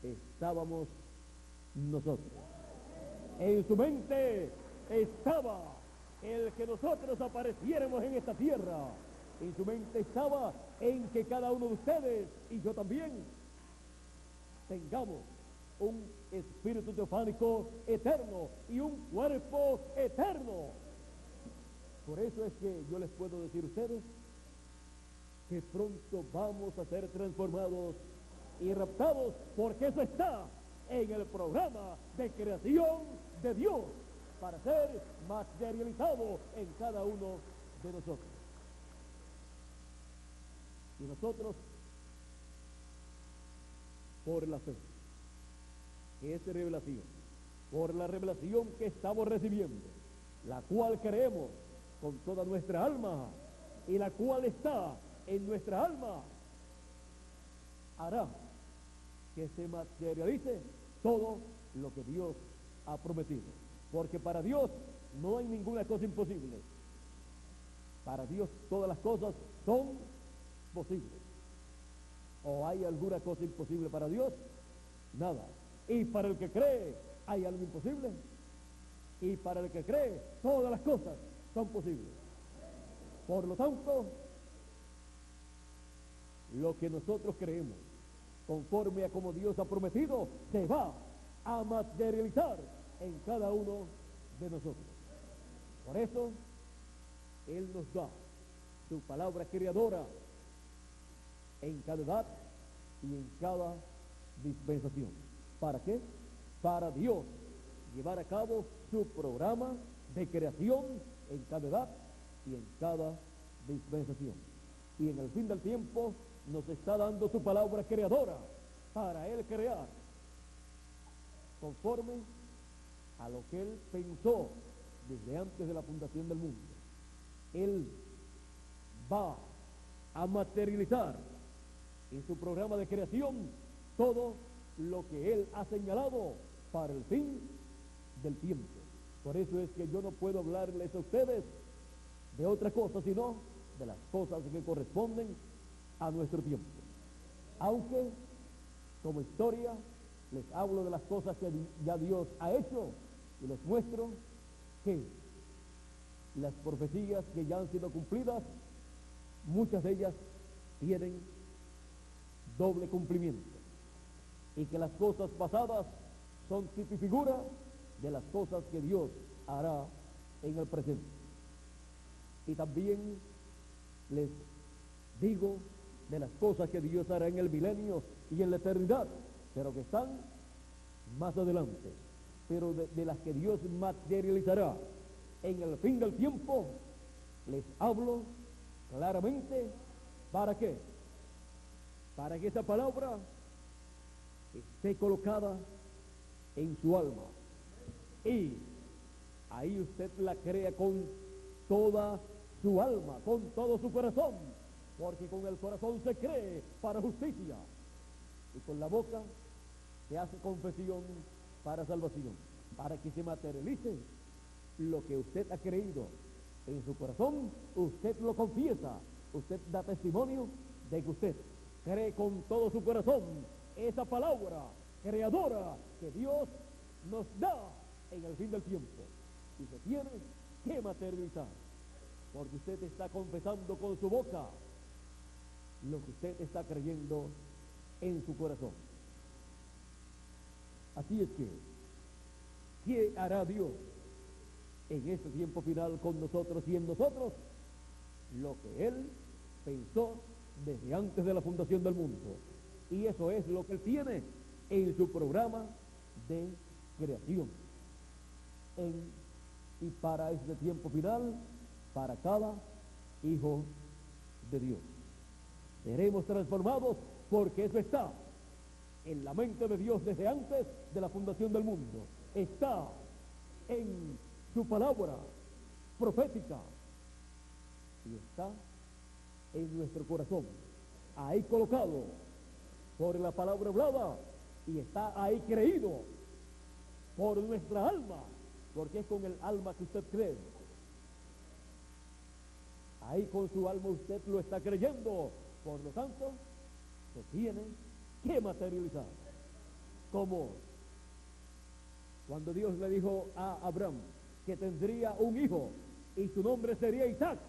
estábamos nosotros. En su mente estaba el que nosotros apareciéramos en esta tierra. En su mente estaba en que cada uno de ustedes y yo también tengamos un espíritu teofánico eterno y un cuerpo eterno. Por eso es que yo les puedo decir a ustedes que pronto vamos a ser transformados y raptados, porque eso está en el programa de creación de Dios para ser materializado en cada uno de nosotros. Y nosotros, por la fe, que es revelación, por la revelación que estamos recibiendo, la cual creemos con toda nuestra alma y la cual está en nuestra alma, hará que se materialice todo lo que Dios ha prometido. Porque para Dios no hay ninguna cosa imposible. Para Dios todas las cosas son posibles. ¿O hay alguna cosa imposible para Dios? Nada. Y para el que cree, ¿hay algo imposible? Y para el que cree, todas las cosas son posibles. Por lo tanto, lo que nosotros creemos, conforme a como Dios ha prometido, se va a materializar en cada uno de nosotros. Por eso, Él nos da su palabra creadora en cada edad y en cada dispensación. ¿Para qué? Para Dios llevar a cabo su programa de creación en cada edad y en cada dispensación. Y en el fin del tiempo nos está dando su palabra creadora para Él crear conforme a lo que Él pensó desde antes de la fundación del mundo. Él va a materializar en su programa de creación todo lo que Él ha señalado para el fin del tiempo. Por eso es que yo no puedo hablarles a ustedes de otra cosa, sino de las cosas que corresponden a nuestro tiempo. Aunque, como historia, les hablo de las cosas que ya Dios ha hecho y les muestro que las profecías que ya han sido cumplidas, muchas de ellas tienen doble cumplimiento, y que las cosas pasadas son tipo y figura de las cosas que Dios hará en el presente. Y también les digo de las cosas que Dios hará en el milenio y en la eternidad, pero que están más adelante, pero de las que Dios materializará en el fin del tiempo, les hablo claramente. ¿Para qué? Para que esa palabra esté colocada en su alma, y ahí usted la crea con toda su alma, con todo su corazón, porque con el corazón se cree para justicia, y con la boca se hace confesión para salvación, para que se materialice lo que usted ha creído en su corazón. Usted lo confiesa, usted da testimonio de que usted cree con todo su corazón esa palabra creadora que Dios nos da en el fin del tiempo, y se tiene que materializar, porque usted está confesando con su boca lo que usted está creyendo en su corazón. Así es que, ¿qué hará Dios en este tiempo final con nosotros y en nosotros? Lo que Él pensó desde antes de la fundación del mundo, y eso es lo que Él tiene en su programa de creación. Y para este tiempo final, para cada hijo de Dios, seremos transformados, porque eso está en la mente de Dios desde antes de la fundación del mundo. Está en su palabra profética y está en nuestro corazón, ahí colocado por la palabra hablada, y está ahí creído por nuestra alma, porque es con el alma que usted cree. Ahí con su alma usted lo está creyendo, por lo tanto se tiene que materializar. Como cuando Dios le dijo a Abraham que tendría un hijo y su nombre sería Isaac,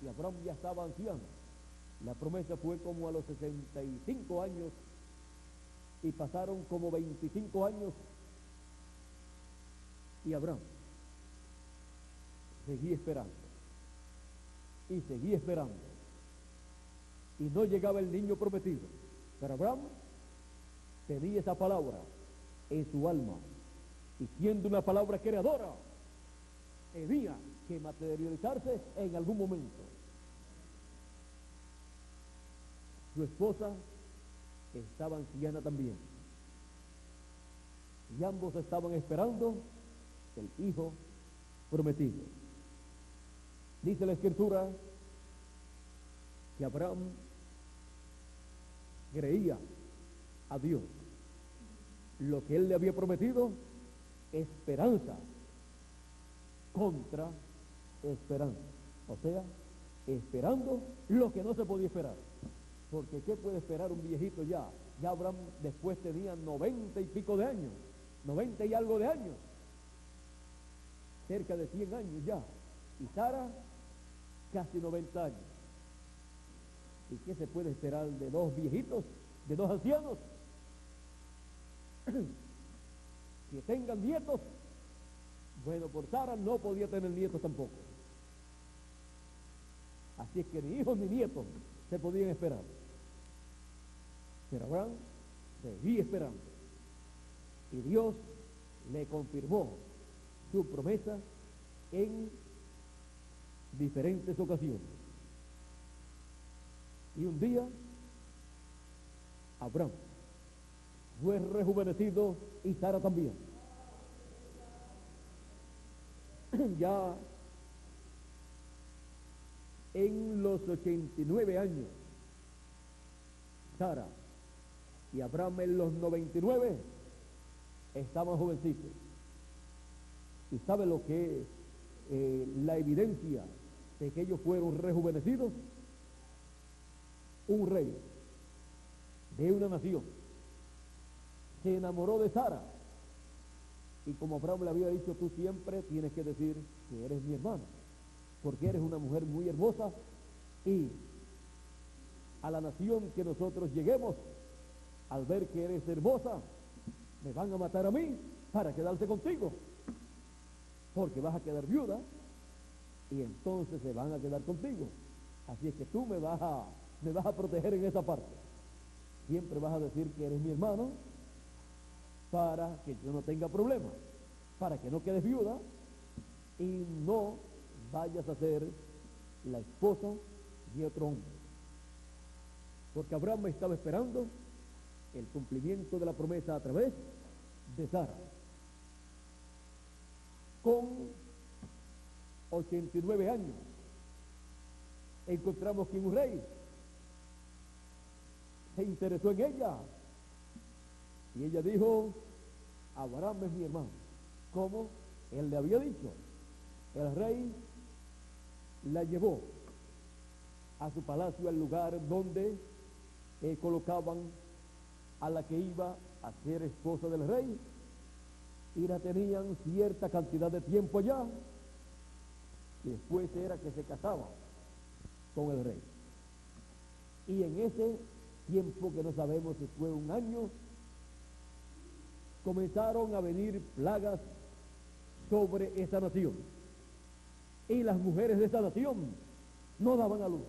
y Abraham ya estaba anciano. La promesa fue como a los 65 años, y pasaron como 25 años, y Abraham seguía esperando y seguía esperando, y no llegaba el niño prometido. Pero Abraham tenía esa palabra en su alma, y siendo una palabra creadora, tenía que materializarse en algún momento. Su esposa estaba anciana también, y ambos estaban esperando el hijo prometido. Dice la Escritura que Abraham creía a Dios lo que él le había prometido, esperanza contra esperanza, o sea, esperando lo que no se podía esperar. Porque ¿qué puede esperar un viejito ya? Ya Abraham después tenía 90 y pico de años, 90 y algo de años, cerca de 100 años ya, y Sara casi 90 años. ¿Y qué se puede esperar de dos viejitos, de dos ancianos? Que tengan nietos. Bueno, por Sara no podía tener nietos tampoco. Así es que ni hijos ni nietos se podían esperar. Pero Abraham seguía esperando, y Dios le confirmó su promesa en diferentes ocasiones. Y un día, Abraham fue rejuvenecido y Sara también. Ya en los 89 años, Sara y Abraham en los 99 estaban jovencitos. ¿Y sabe lo que es la evidencia de que ellos fueron rejuvenecidos? Un rey de una nación se enamoró de Sara, y como Abraham le había dicho, tú siempre tienes que decir que eres mi hermana, porque eres una mujer muy hermosa, y a la nación que nosotros lleguemos, al ver que eres hermosa, me van a matar a mí para quedarse contigo, porque vas a quedar viuda y entonces se van a quedar contigo. Así es que tú me vas a proteger en esa parte. Siempre vas a decir que eres mi hermano para que yo no tenga problemas, para que no quedes viuda y no vayas a ser la esposa de otro hombre. Porque Abraham estaba esperando el cumplimiento de la promesa a través de Sara. Con 89 años encontramos que un rey se interesó en ella, y ella dijo, Abraham es mi hermano, como él le había dicho. El rey la llevó a su palacio, al lugar donde colocaban a la que iba a ser esposa del rey, y la tenían cierta cantidad de tiempo allá, y después era que se casaba con el rey. Y en ese tiempo, que no sabemos si fue un año, comenzaron a venir plagas sobre esa nación, y las mujeres de esa nación no daban a luz.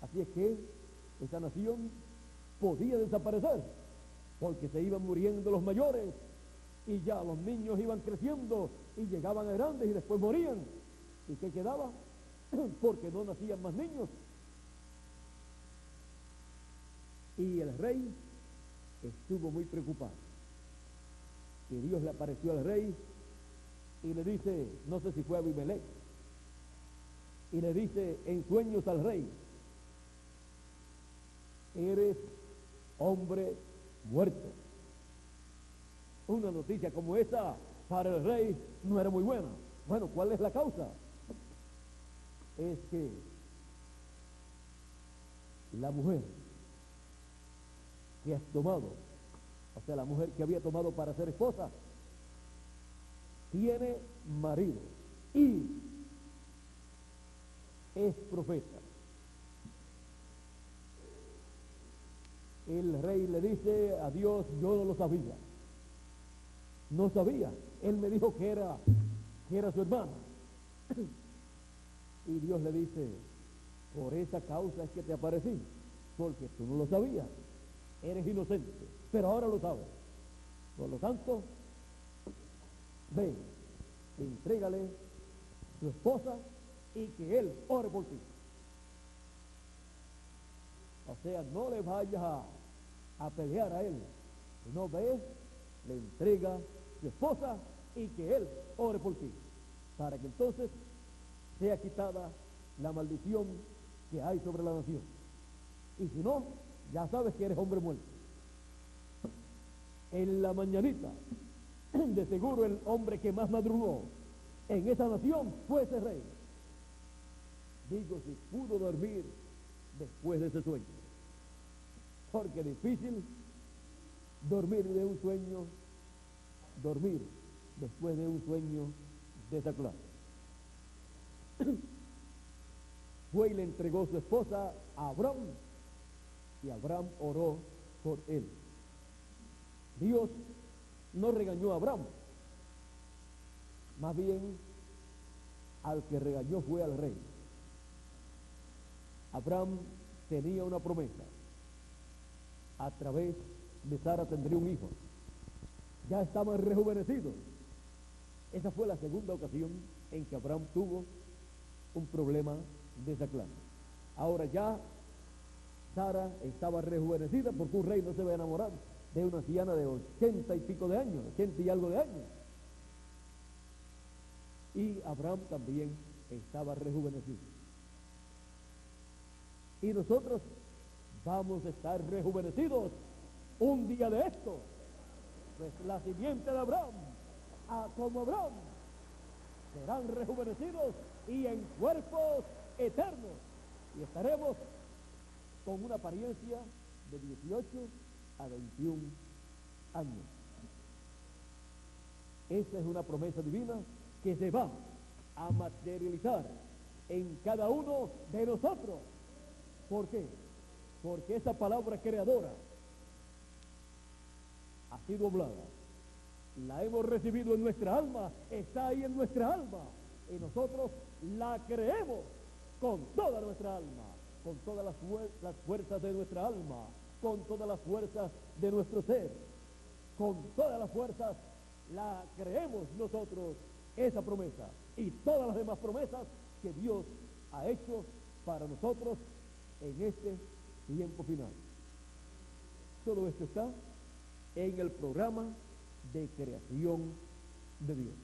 Así es que esa nación podía desaparecer, porque se iban muriendo los mayores, y ya los niños iban creciendo y llegaban a grandes y después morían. ¿Y qué quedaba? Porque no nacían más niños. Y el rey estuvo muy preocupado. Y Dios le apareció al rey y le dice, no sé si fue Abimelech, y le dice en sueños al rey, eres hombre muerto. Una noticia como esa para el rey no era muy buena. Bueno, ¿cuál es la causa? Es que la mujer que has tomado, o sea, la mujer que había tomado para ser esposa, tiene marido y es profeta. El rey le dice a Dios, yo no lo sabía. No sabía. Él me dijo que era su hermana. Y Dios le dice, por esa causa es que te aparecí, porque tú no lo sabías. Eres inocente, pero ahora lo sabes. Por lo tanto, ven, entrégale su esposa y que él ore por ti. O sea, no le vayas a pelear a él. Si no ves, le entrega su esposa y que él ore por ti, para que entonces sea quitada la maldición que hay sobre la nación. Y si no, ya sabes que eres hombre muerto. En la mañanita, de seguro el hombre que más madrugó en esa nación fue ese rey. Digo, si pudo dormir después de ese sueño, porque es difícil dormir después de un sueño de esa clase. Fue y le entregó su esposa a Abraham, y Abraham oró por él. Dios no regañó a Abraham, más bien al que regañó fue al rey. Abraham tenía una promesa: a través de Sara tendría un hijo. Ya estaban rejuvenecidos. Esa fue la segunda ocasión en que Abraham tuvo un problema de esa clase. Ahora ya Sara estaba rejuvenecida porque un rey no se va a enamorar de una anciana de 80 y pico de años, 80 y algo de años. Y Abraham también estaba rejuvenecido. Y nosotros vamos a estar rejuvenecidos un día de esto. Pues la simiente de Abraham, como Abraham, serán rejuvenecidos y en cuerpos eternos. Y estaremos con una apariencia de 18 a 21 años. Esa es una promesa divina que se va a materializar en cada uno de nosotros. ¿Por qué? Porque esa palabra creadora ha sido hablada, la hemos recibido en nuestra alma, está ahí en nuestra alma, y nosotros la creemos con toda nuestra alma, con todas las fuerzas de nuestra alma, con todas las fuerzas de nuestro ser, con todas las fuerzas la creemos nosotros, esa promesa y todas las demás promesas que Dios ha hecho para nosotros en este tiempo final. Todo esto está en el programa de creación de Dios.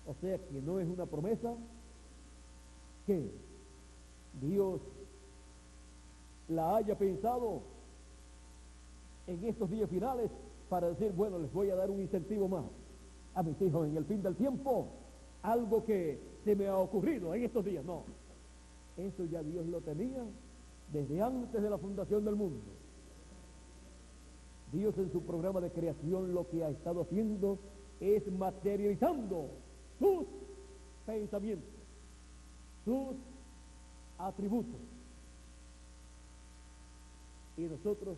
O sea que no es una promesa que Dios la haya pensado en estos días finales para decir, bueno, les voy a dar un incentivo más a mis hijos en el fin del tiempo, algo que se me ha ocurrido en estos días. No, eso ya Dios lo tenía desde antes de la fundación del mundo. Dios en su programa de creación lo que ha estado haciendo es materializando sus pensamientos, sus atributos. Y nosotros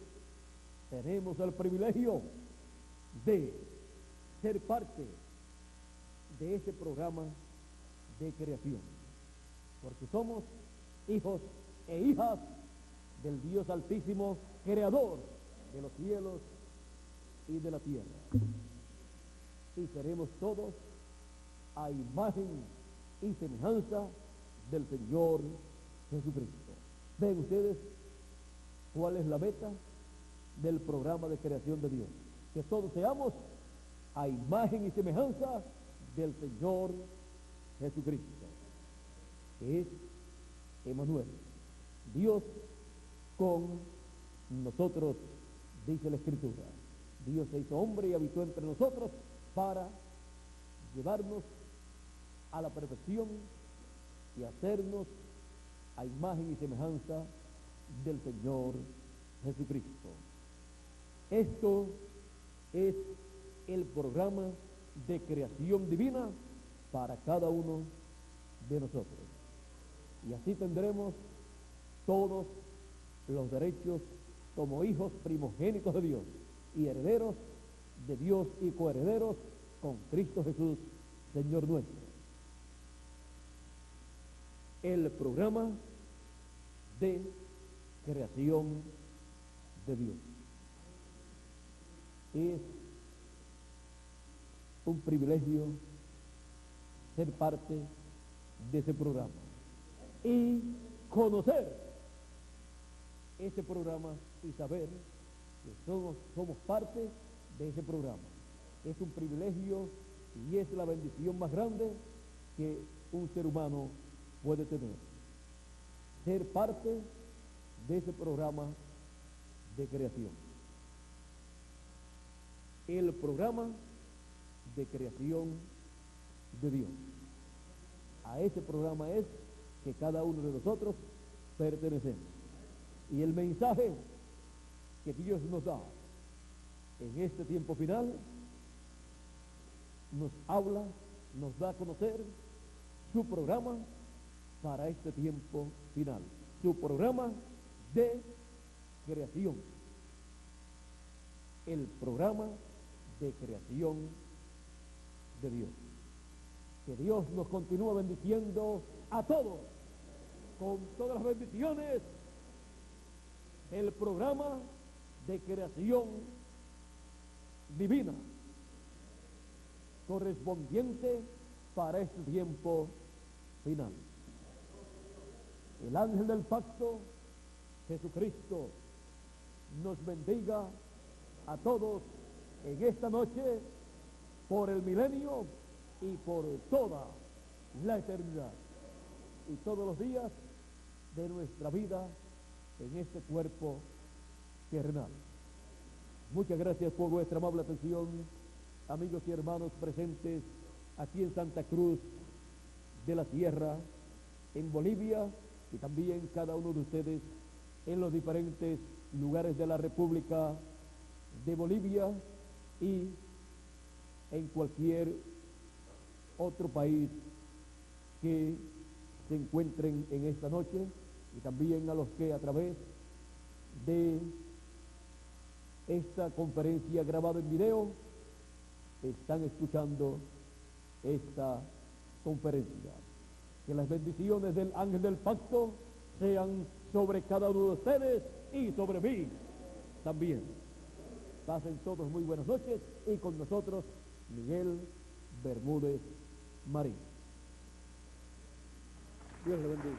tenemos el privilegio de ser parte de ese programa de creación, porque somos hijos e hijas del Dios Altísimo, creador de los cielos y de la tierra. Y seremos todos a imagen y semejanza del Señor Jesucristo. ¿Ven ustedes cuál es la meta del programa de creación de Dios? Que todos seamos a imagen y semejanza del Señor Jesucristo, que es Emmanuel, Dios con nosotros, dice la Escritura. Dios se hizo hombre y habitó entre nosotros para llevarnos a la perfección y hacernos a imagen y semejanza del Señor Jesucristo. Esto es el programa de creación divina para cada uno de nosotros. Y así tendremos todos los derechos como hijos primogénitos de Dios y herederos de Dios y coherederos con Cristo Jesús, Señor nuestro. El programa de creación de Dios es un privilegio ser parte de ese programa y conocer ese programa y saber que somos parte de ese programa. Es un privilegio y es la bendición más grande que un ser humano puede tener. Ser parte de ese programa de creación. El programa de creación de Dios. A ese programa es que cada uno de nosotros pertenecemos. Y el mensaje que Dios nos da en este tiempo final nos habla, nos da a conocer su programa para este tiempo final, su programa de creación, el programa de creación de Dios. Que Dios nos continúe bendiciendo a todos con todas las bendiciones del programa de creación divina correspondiente para este tiempo final. el ángel del pacto, Jesucristo, nos bendiga a todos en esta noche, por el milenio y por toda la eternidad, y todos los días de nuestra vida en este cuerpo terrenal. Muchas gracias por vuestra amable atención, amigos y hermanos presentes aquí en Santa Cruz de la Sierra, en Bolivia, y también cada uno de ustedes en los diferentes lugares de la República de Bolivia y en cualquier otro país que se encuentren en esta noche, y también a los que a través de esta conferencia grabada en video están escuchando esta conferencia. Que las bendiciones del ángel del pacto sean sobre cada uno de ustedes y sobre mí también. Pasen todos muy buenas noches, y con nosotros Miguel Bermúdez Marín. Dios le bendiga.